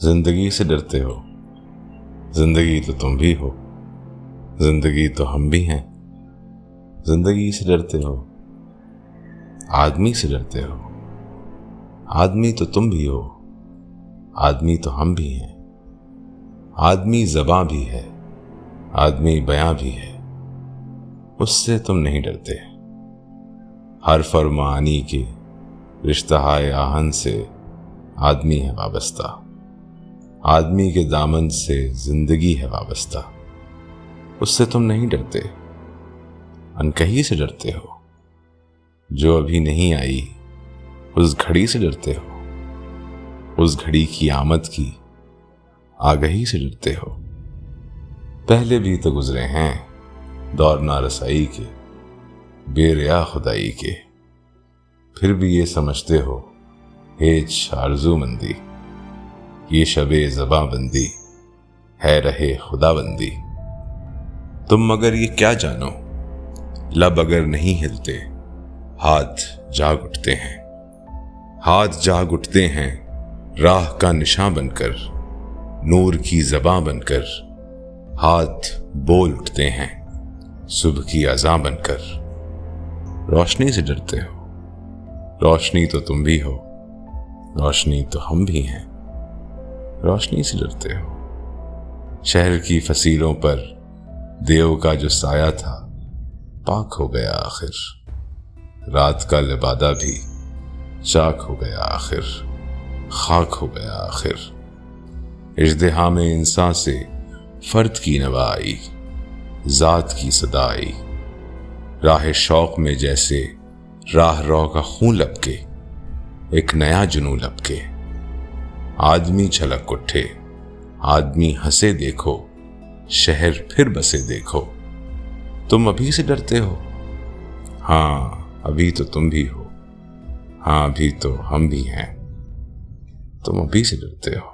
जिंदगी से डरते हो, जिंदगी तो तुम भी हो, जिंदगी तो हम भी हैं। जिंदगी से डरते हो, आदमी से डरते हो, आदमी तो तुम भी हो, आदमी तो हम भी हैं। आदमी ज़बां भी है, आदमी बयां भी है, उससे तुम नहीं डरते। हर फरमानी के रिश्तहाए आहन से आदमी है वाबस्ता, आदमी के दामन से जिंदगी है वाबस्ता, उससे तुम नहीं डरते। अनकही से डरते हो, जो अभी नहीं आई उस घड़ी से डरते हो, उस घड़ी की आमद की आगही से डरते हो। पहले भी तो गुजरे हैं दौर नारसाई के, बेरिया खुदाई के, फिर भी ये समझते हो हेज आरज़ूमंदी, ये शबे ज़बां बंदी है रहे खुदाबंदी। तुम मगर ये क्या जानो, लब अगर नहीं हिलते हाथ जाग उठते हैं, हाथ जाग उठते हैं राह का निशान बनकर, नूर की ज़बां बनकर। हाथ बोल उठते हैं सुबह की अज़ां बनकर। रोशनी से डरते हो, रोशनी तो तुम भी हो, रोशनी तो हम भी हैं। रोशनी से डरते हो, शहर की फसीलों पर देव का जो साया था पाक हो गया आखिर, रात का लिबादा भी चाक हो गया आखिर, खाक हो गया आखिर। इज़्दिहाम इंसान से फर्द की नवा आई, ज़ात की सदा आई, राह शौक में जैसे राह रो का खून लपके, एक नया जुनू लपके। आदमी छलक उठे, आदमी हंसे देखो, शहर फिर बसे देखो। तुम अभी से डरते हो, हाँ अभी तो तुम भी हो, हाँ अभी तो हम भी हैं। तुम अभी से डरते हो।